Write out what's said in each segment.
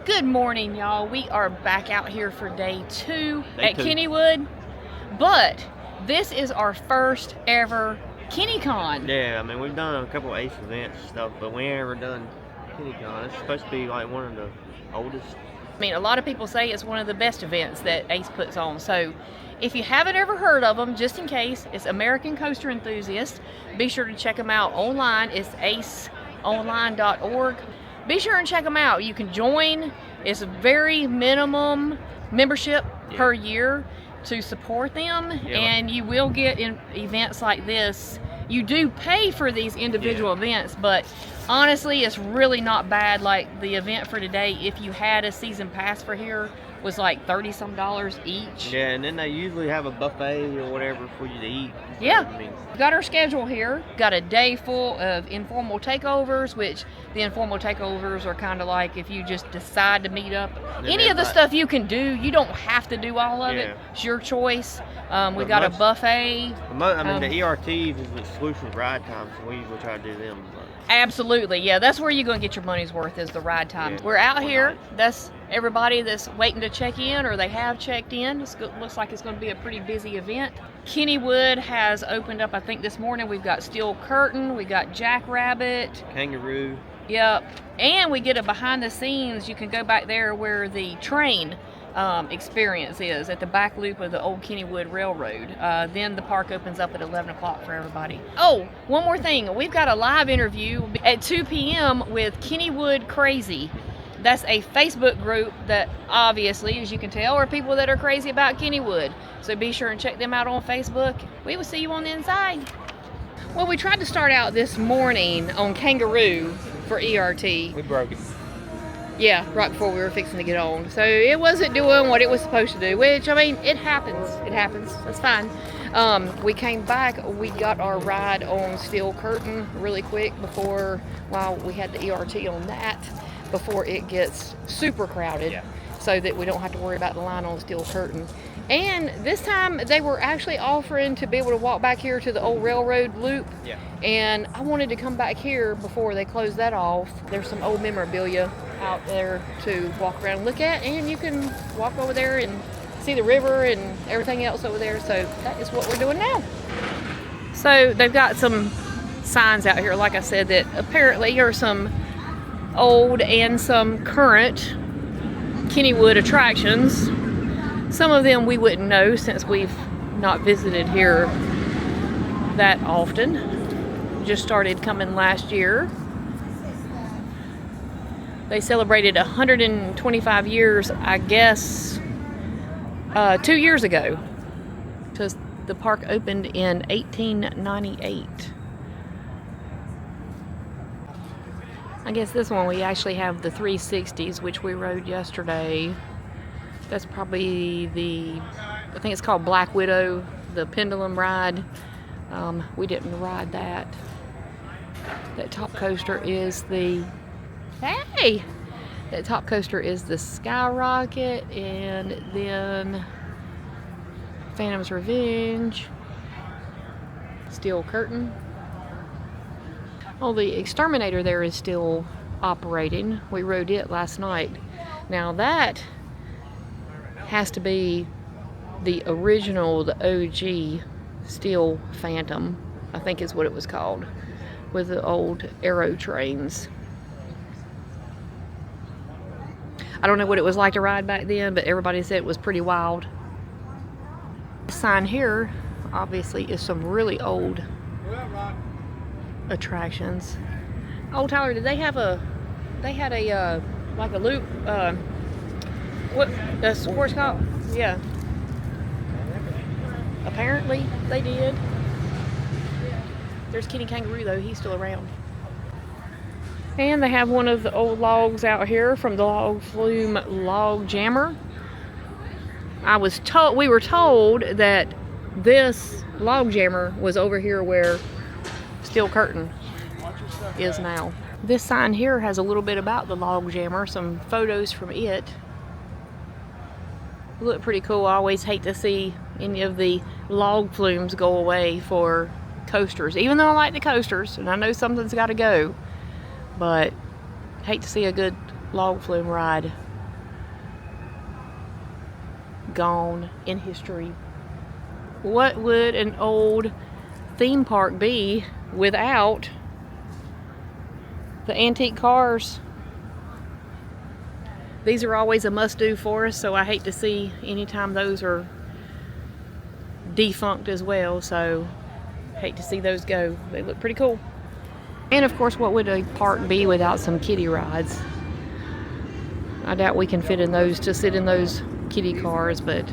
Good morning, y'all. We are back out here for day two at Kennywood, but this is our first ever KennyKon. Yeah, I mean, we've done a couple of Ace events and stuff, but we ain't ever done KennyKon. It's supposed to be like one of the oldest. I mean, a lot of people say it's one of the best events that Ace puts on. So if you haven't ever heard of them, just in case, it's American Coaster Enthusiast. Be sure to check them out online. It's aceonline.org. Be sure and check them out. You can join. It's a very minimum membership per year to support them, and you will get in events like this. You do pay for these individual events, but honestly, it's really not bad. Like the event for today, if you had a season pass for here, was like $30-some each. Yeah, and then they usually have a buffet or whatever for you to eat. Yeah. I mean, got our schedule here. Got a day full of informal takeovers, which the informal takeovers are kind of like if you just decide to meet up. Any of the stuff you can do. You don't have to do all of it. It's your choice. We got a buffet. I mean, the ERTs is exclusive ride time, so we usually try to do them. Absolutely, yeah. That's where you're going to get your money's worth is the ride time. We're out here. That's everybody that's waiting to check in, or they have checked in. It looks like it's going to be a pretty busy event. Kennywood has opened up, I think this morning. We've got Steel Curtain, we got Jackrabbit, Kangaroo. Yep, and we get a behind the scenes. You can go back there where the train experience is at the back loop of the old Kennywood Railroad. Then the park opens up at 11 o'clock for everybody. Oh, one more thing. We've got a live interview at 2 p.m. with Kennywood Crazy. That's a Facebook group that obviously, as you can tell, are people that are crazy about Kennywood. So be sure and check them out on Facebook. We will see you on the inside. Well, we tried to start out this morning on Kangaroo for ERT. We broke it. Yeah, right before we were fixing to get on. So it wasn't doing what it was supposed to do, which, I mean, it happens. It happens. That's fine. We came back. We got our ride on Steel Curtain really quick while we had the ERT on that, before it gets super crowded, so that we don't have to worry about the line on Steel Curtain. And this time they were actually offering to be able to walk back here to the old railroad loop. Yeah. And I wanted to come back here before they close that off. There's some old memorabilia out there to walk around and look at, and you can walk over there and see the river and everything else over there. So that is what we're doing now. So they've got some signs out here, like I said, that apparently are some old and some current Kennywood attractions. Some of them we wouldn't know since we've not visited here that often. Just started coming last year. They celebrated 125 years, I guess, 2 years ago, because the park opened in 1898. I guess this one we actually have the 360s, which we rode yesterday. That's probably I think it's called Black Widow, the pendulum ride. We didn't ride that. That top coaster is that top coaster is the Skyrocket, and then Phantom's Revenge, Steel Curtain. Oh, the Exterminator there is still operating. We rode it last night. Now that has to be the original, the OG Steel Phantom, I think is what it was called, with the old aero trains. I don't know what it was like to ride back then, but everybody said it was pretty wild. This sign here obviously is some really old attractions. Oh, Tyler, did they had a like a loop, what, the sports car? Yeah. Apparently they did. There's Kenny Kangaroo though, he's still around. And they have one of the old logs out here from the log flume log jammer. We were told that this log jammer was over here where Steel Curtain is now. This sign here has a little bit about the log jammer, some photos from it. Look pretty cool. I always hate to see any of the log flumes go away for coasters, even though I like the coasters and I know something's got to go, but hate to see a good log flume ride gone in history. What would an old theme park be without the antique cars? These are always a must-do for us, so I hate to see anytime those are defunct as well, so hate to see those go. They look pretty cool. And of course, what would a park be without some kiddie rides? I doubt we can fit in those, to sit in those kiddie cars, but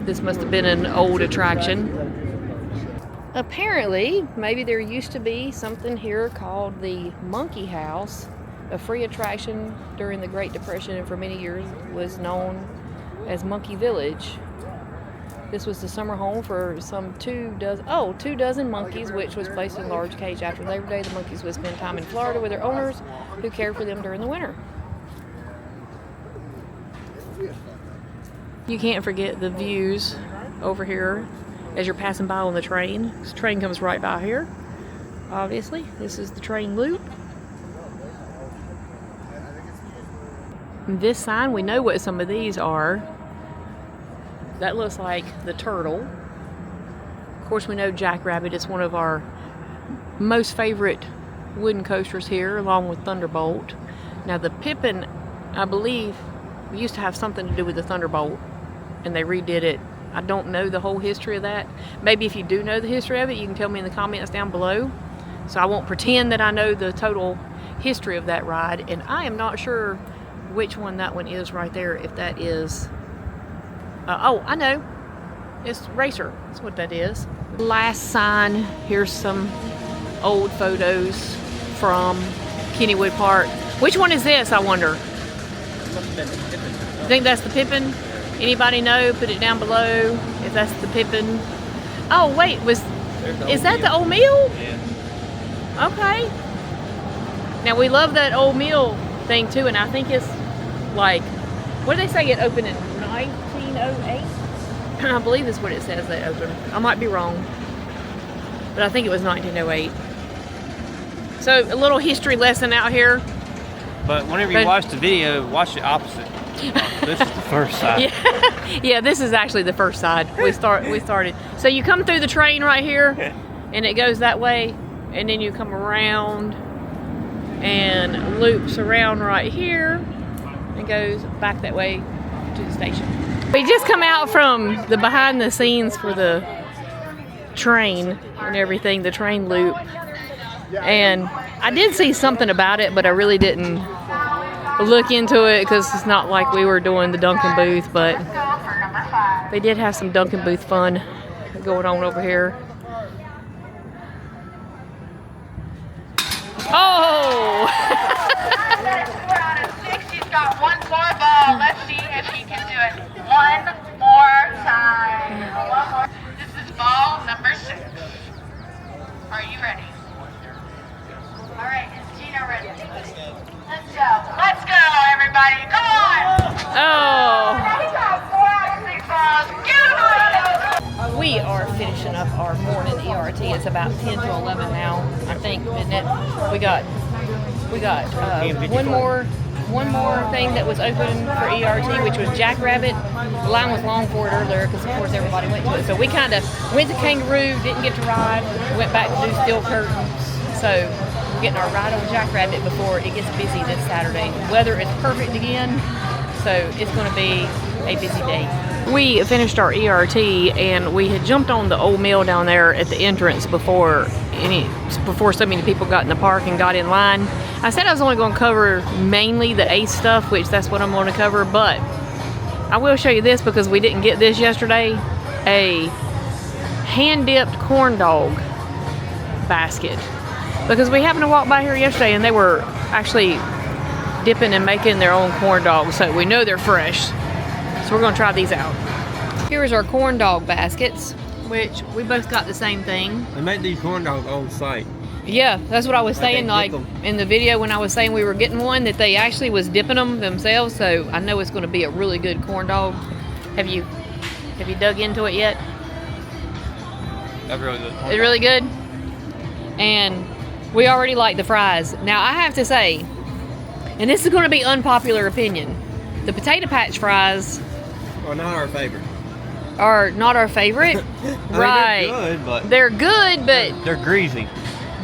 this must have been an old attraction. Apparently, maybe there used to be something here called the Monkey House, a free attraction during the Great Depression, and for many years was known as Monkey Village. This was the summer home for some 2 dozen monkeys, which was placed in a large cage. After Labor Day, the monkeys would spend time in Florida with their owners, who cared for them during the winter. You can't forget the views over here as you're passing by on the train. This train comes right by here. Obviously, this is the train loop. This sign, we know what some of these are. That looks like the turtle. Of course, we know Jackrabbit is one of our most favorite wooden coasters here, along with Thunderbolt. Now the Pippin, I believe, used to have something to do with the Thunderbolt, and they redid it. I don't know the whole history of that. Maybe if you do know the history of it, you can tell me in the comments down below. So I won't pretend that I know the total history of that ride, and I am not sure which one that one is right there, if that is... oh, I know. It's Racer. That's what that is. Last sign. Here's some old photos from Kennywood Park. Which one is this, I wonder? I think that's the Pippin. Anybody know? Put it down below if that's the Pippin. Oh, wait. Is that the old mill? Yeah. Okay. Now, we love that old mill thing, too, and I think it's like, what do they say it opened in 1908? I believe that's what it says they opened. I might be wrong, but I think it was 1908. So a little history lesson out here. But whenever you watch the video, watch the opposite. This is the first side. Yeah, this is actually the first side. We started. So you come through the train right here, and it goes that way, and then you come around and loops around right here and goes back that way to the station. We just come out from the behind the scenes for the train and everything, the train loop. And I did see something about it, but I really didn't look into it because it's not like we were doing the Dunkin' booth, but they did have some Dunkin' booth fun going on over here. Oh! She's got one more ball. Let's see if she can do it one more time. This is ball number 6. Are you ready? All right, is Gina ready? Let's go. Let's go, everybody. Come on. Oh! She got 4 out of 6 balls. Get away. We are finishing up our morning ERT. It's about 10 to 11 now, I think, isn't it? We got one more thing that was open for ERT, which was Jackrabbit. The line was long for it earlier because, of course, everybody went to it. So we kind of went to Kangaroo, didn't get to ride, went back to do Steel Curtains. So we're getting our ride on Jackrabbit before it gets busy this Saturday. Weather is perfect again, so it's going to be a busy day. We finished our ERT and we had jumped on the old mill down there at the entrance before so many people got in the park and got in line. I said I was only going to cover mainly the Ace stuff, which that's what I'm going to cover, but I will show you this because we didn't get this yesterday. A hand-dipped corn dog basket. Because we happened to walk by here yesterday and they were actually dipping and making their own corn dogs, so we know they're fresh. So we're going to try these out. Here's our corn dog baskets, which we both got the same thing. They make these corn dogs on site. Yeah, that's what I was saying, like in the video when I was saying we were getting one, that they actually was dipping them themselves, so I know it's going to be a really good corn dog. Have you dug into it yet? That's really good. It's really good. And we already like the fries. Now I have to say, and this is going to be unpopular opinion, the Potato Patch fries Well, not our favorite. are not our favorite. Right. They're good, but they're greasy.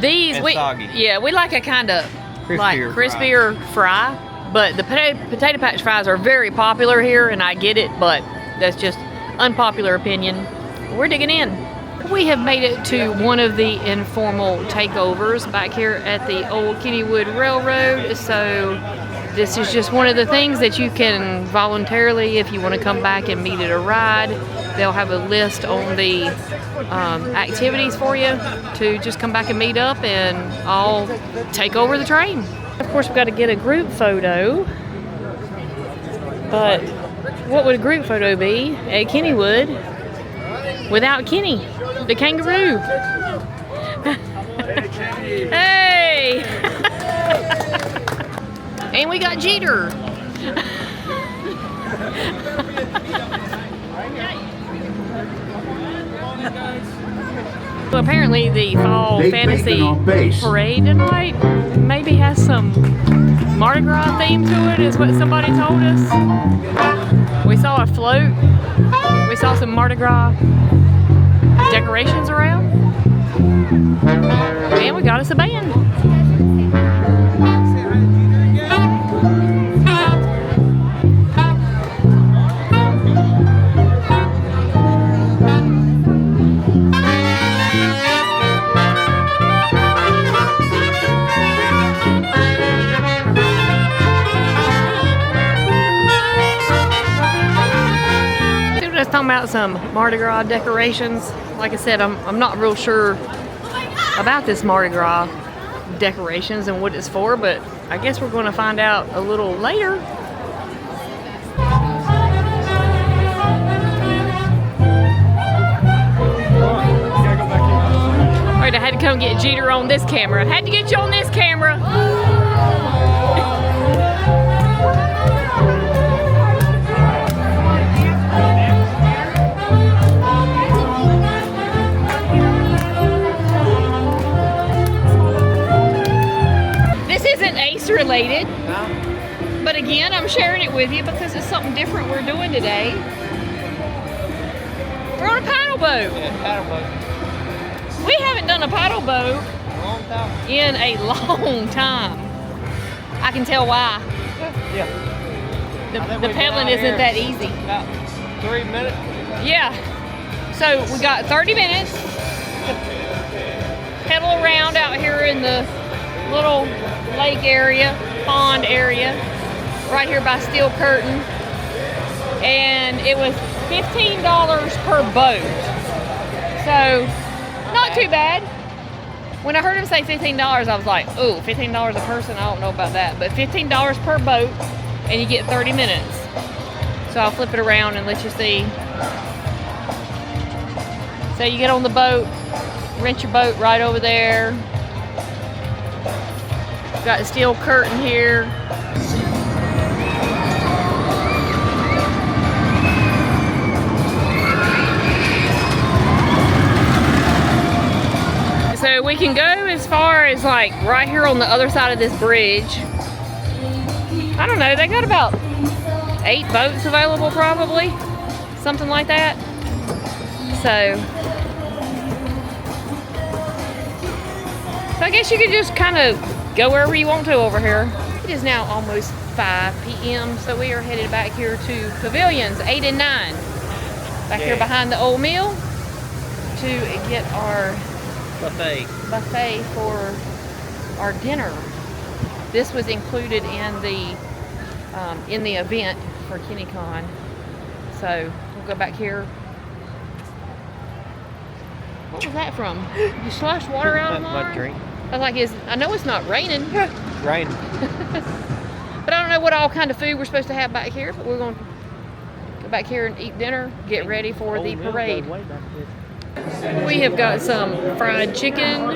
These and we soggy. yeah, we like a kind of like Crispier crispier fry. But the potato patch fries are very popular here, and I get it, but that's just unpopular opinion. We're digging in. We have made it to one of the informal takeovers back here at the old Kennywood Railroad. So this is just one of the things that you can voluntarily, if you want to come back and meet at a ride, they'll have a list on the activities for you to just come back and meet up and all take over the train. Of course, we've got to get a group photo, but what would a group photo be at Kennywood without Kenny, the kangaroo? Hey! And we got Jeter. So apparently the Fall Fantasy Parade tonight maybe has some Mardi Gras theme to it, is what somebody told us. We saw a float. We saw some Mardi Gras decorations around. And we got us a band. Talking about some Mardi Gras decorations. Like I said, I'm not real sure about this Mardi Gras decorations and what it's for, but I guess we're going to find out a little later. Alright, I had to come get Jeter on this camera. I had to get you on this camera. Related, but again, I'm sharing it with you because it's something different we're doing today. We're on a paddle boat. Yeah, paddle boat. We haven't done a paddle boat in a long time. I can tell why. Yeah. The pedaling isn't that easy. About 3 minutes. Yeah. So we got 30 minutes to pedal around out here in the little lake area, pond area, right here by Steel Curtain, and it was $15 per boat, so not too bad. When I heard him say $15, I was like, ooh, $15 a person, I don't know about that, but $15 per boat, and you get 30 minutes. So I'll flip it around and let you see. So you get on the boat, rent your boat right over there. Got the Steel Curtain here. So we can go as far as like right here on the other side of this bridge. I don't know, they got about 8 boats available probably. Something like that. So I guess you could just kind of go wherever you want to over here. It is now almost 5 p.m. so we are headed back here to Pavilions 8 and 9. Back here behind the old mill to get our buffet for our dinner. This was included in the event for KennyKon. So we'll go back here. What was that from? You slushed water out of mine? My drink. I was like, I know it's not raining. It's raining. But I don't know what all kind of food we're supposed to have back here, but we're going to go back here and eat dinner, get ready for the parade. We have got some fried chicken,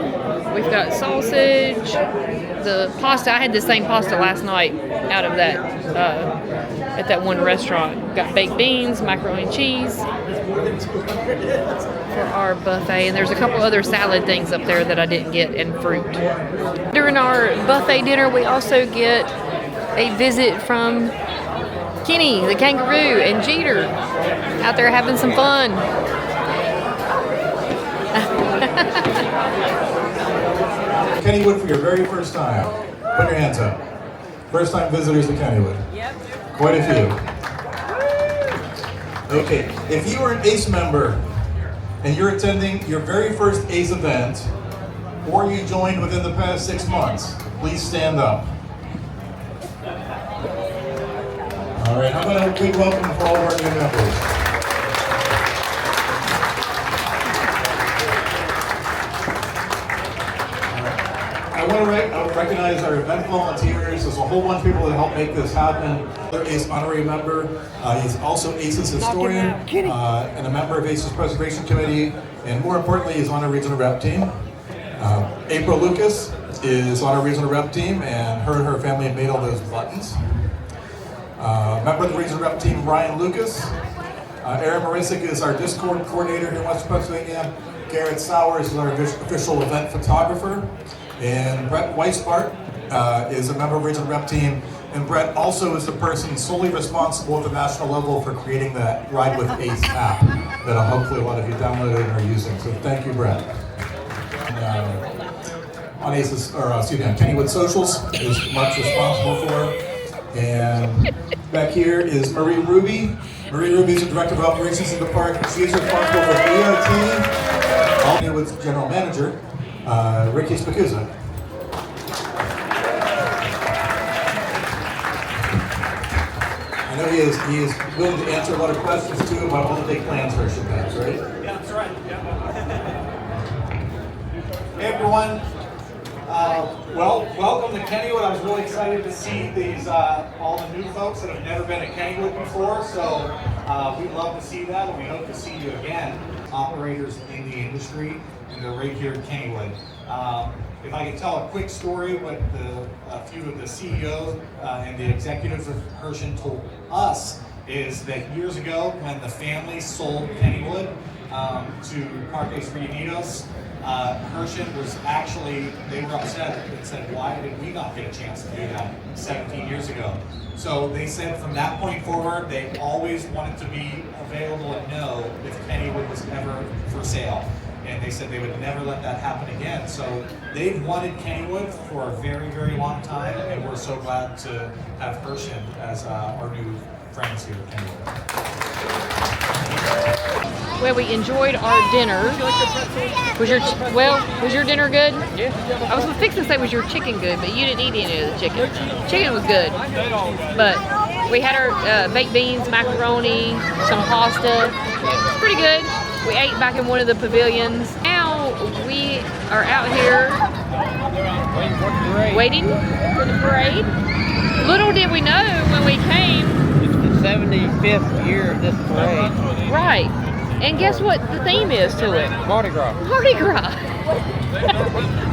we've got sausage, the pasta. I had the same pasta last night out of that, at that one restaurant. Got baked beans, macaroni and cheese for our buffet, and there's a couple other salad things up there that I didn't get, and fruit. During our buffet dinner, we also get a visit from Kenny, the kangaroo, and Jeter out there having some fun. Kennywood for your very first time. Put your hands up. First time visitors to Kennywood. Yep. Quite a few. Okay, if you are an ACE member and you're attending your very first ACE event, or you joined within the past 6 months, please stand up. All right, how about a big welcome for all of our new members? I want to recognize our event volunteers. There's a whole bunch of people that help make this happen. Another ACE honorary member. He's also ACE's historian and a member of ACE's Preservation Committee, and more importantly, he's on our regional rep team. April Lucas is on our regional rep team, and her and her family have made all those buttons. Member of the regional rep team, Ryan Lucas. Aaron Marisic is our Discord coordinator here in Western Pennsylvania. Garrett Sowers is our official event photographer. And Brett Weisbart is a member of the regional rep team. And Brett also is the person solely responsible at the national level for creating that Ride with ACE app that hopefully a lot of you downloaded and are using. So thank you, Brett. On ACE's, or excuse me, on Kennywood Socials is Mark's responsible for. And back here is Marie Ruby. Marie Ruby is the Director of Operations in the park. She is responsible for EOT. Kennywood's General Manager, Ricky Spacuzza. I know he is willing to answer a lot of questions too about holiday plans for Hershey Pass, right? Yeah, that's right. Yeah. Hey everyone. Welcome to Kennywood. I was really excited to see these all the new folks that have never been at Kennywood before. So we'd love to see that, and we hope to see you again. Operators in the industry, and they're right here at Kennywood. If I could tell a quick story, what a few of the CEOs and the executives of Hershey told us is that years ago, when the family sold Kennywood to Parques Reunidos, Hershey was actually, they were upset and said, why did we not get a chance to do that 17 years ago? So they said from that point forward, they always wanted to be available and know if Kennywood was ever for sale. And they said they would never let that happen again. So they've wanted Kennywood for a very, very long time, and we're so glad to have Hershey as our new friends here at Kennywood. Well, we enjoyed our dinner. Was your dinner good? Yeah. I was fixing to say, was your chicken good, but you didn't eat any of the chicken. Chicken was good, but we had our baked beans, macaroni, some pasta. Pretty good. We ate back in one of the pavilions. Now we are out here waiting for the parade. Little did we know when we came. It's the 75th year of this parade. Right. And guess what the theme is to it? Mardi Gras. Mardi Gras.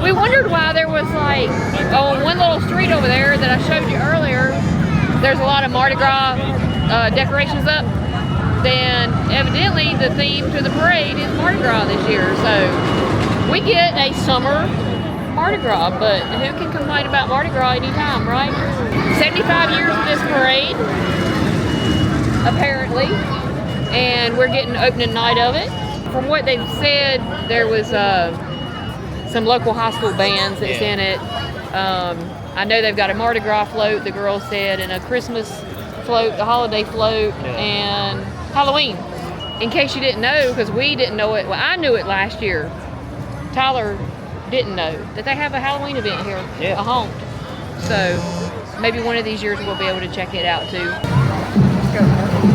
We wondered why there was like, on one little street over there that I showed you earlier, there's a lot of Mardi Gras decorations up. Then evidently the theme to the parade is Mardi Gras this year. So we get a summer Mardi Gras, but who can complain about Mardi Gras anytime, right? 75 years of this parade, apparently. And we're getting opening night of it. From what they've said, there was some local high school bands that's in it. I know they've got a Mardi Gras float, the girls said, and a Christmas float, the holiday float, and Halloween. In case you didn't know, because we didn't know it, well, I knew it last year. Tyler didn't know that they have a Halloween event here, a haunt. So maybe one of these years we'll be able to check it out too. Let's go.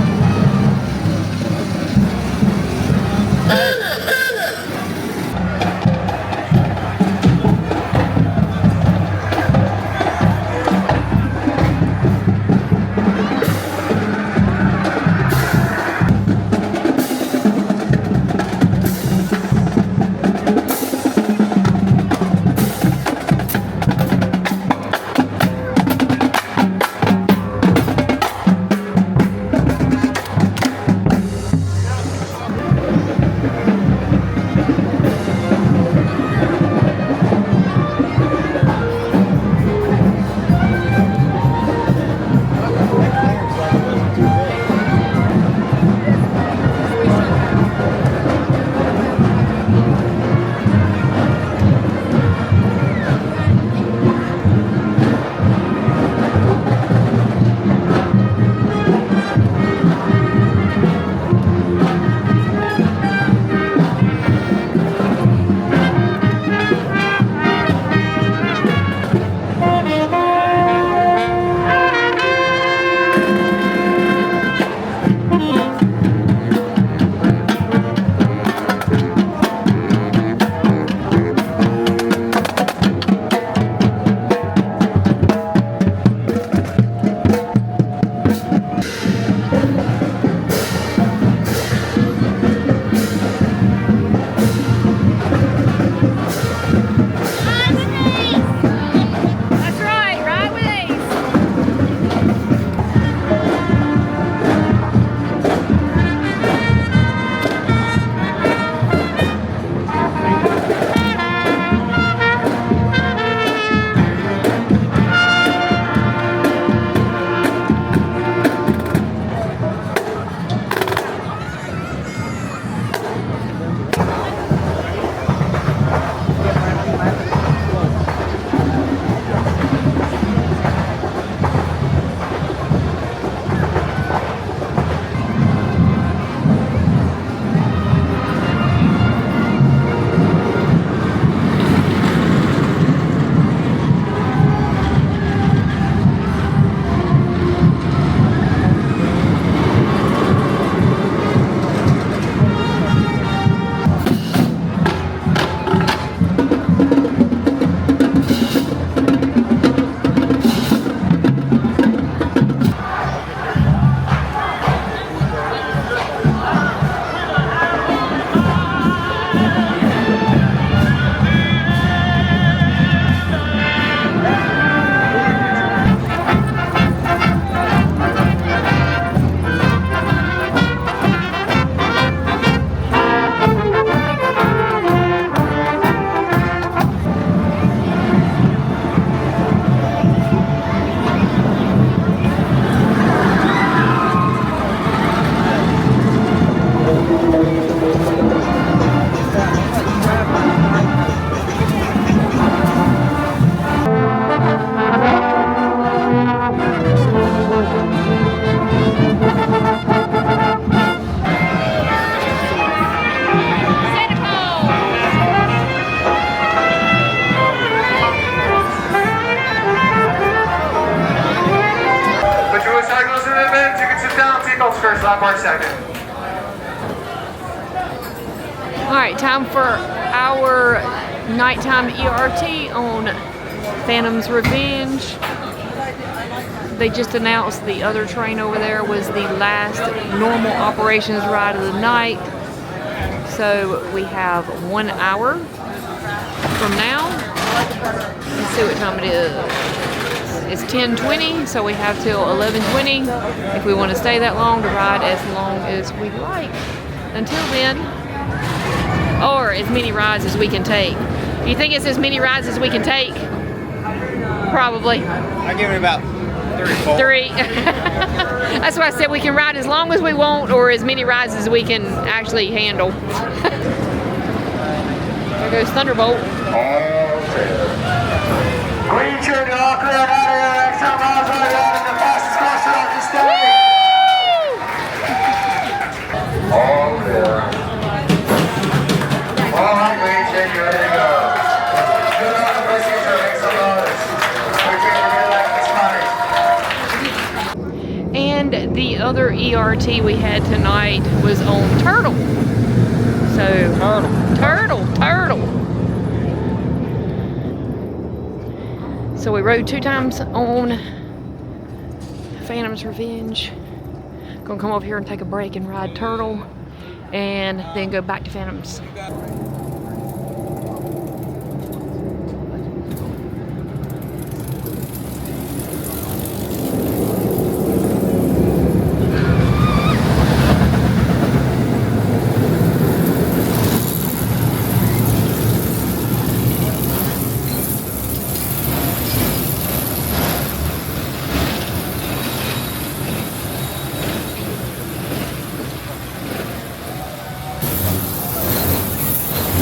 Peacock's first lap, our second. All right, time for our nighttime ERT on Phantom's Revenge. They just announced the other train over there was the last normal operations ride of the night. So we have 1 hour from now. Let's see what time it is. It's 10:20, so we have till 11:20 if we want to stay that long to ride as long as we like. Until then, or as many rides as we can take. Do you think it's as many rides as we can take? Probably. I give it about 3 or 4. 3. That's why I said we can ride as long as we want or as many rides as we can actually handle. There goes Thunderbolt. Green shirt and all clear out of here. Extra miles on the fastest crosser on this day. All clear. All right, green shirt, you're ready to go. Good on the procedure, make some noise. We're taking a relax this money. And the other ERT we had tonight was on Turtle. So Turtle. So we rode 2 times on Phantom's Revenge. Gonna come over here and take a break and ride Turtle, and then go back to Phantom's.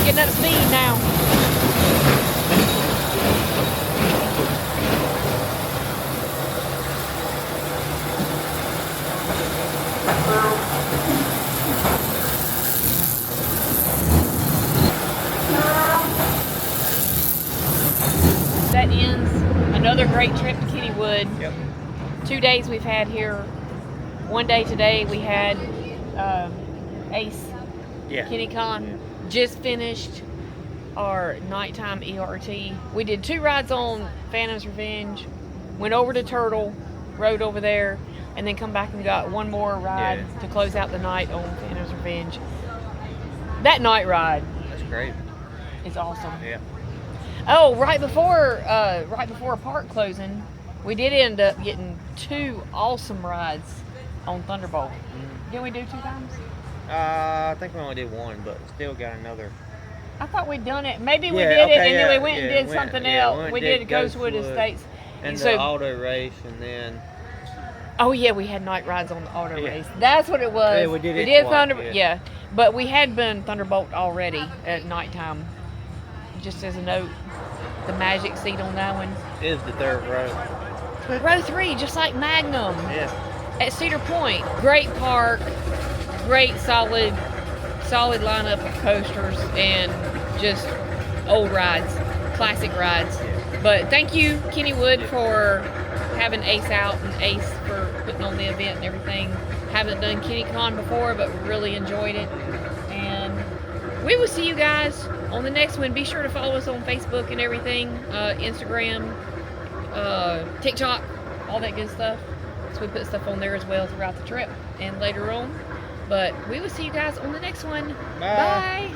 Getting up speed now. That ends another great trip to Kennywood. Yep. 2 days we've had here. 1 day today we had Ace Yeah. KennyKon. Just finished our nighttime ERT. We did 2 rides on Phantom's Revenge, went over to Turtle, rode over there, and then come back and got 1 more ride to close out the night on Phantom's Revenge. That night ride That's great. is awesome. Yeah. Oh, right before park closing, we did end up getting 2 awesome rides on Thunderbolt. Didn't we do 2 times? I think we only did 1, but still got another. I thought we'd done it. Maybe we Yeah, did it, okay, and then yeah, we went and yeah, did something yeah, else. We did Ghostwood Estates. And So- the auto race, and then Oh yeah, we had night rides on the auto race. That's what it was. Yeah, we did it twice, Thunderbolt. yeah. Yeah, but we had been Thunderbolt already at nighttime. Just as a note, the magic seat on that one, is the 3rd row. row 3, just like Magnum Yeah. at Cedar Point. Great park, great solid lineup of coasters, and just old rides, classic rides. But thank you, Kennywood, for having Ace out, and Ace for putting on the event and everything. Haven't done KennyKon before, but really enjoyed it. And we will see you guys on the next one. Be sure to follow us on Facebook and everything, Instagram, TikTok, all that good stuff. So we put stuff on there as well throughout the trip and later on. But we will see you guys on the next one. Bye. Bye.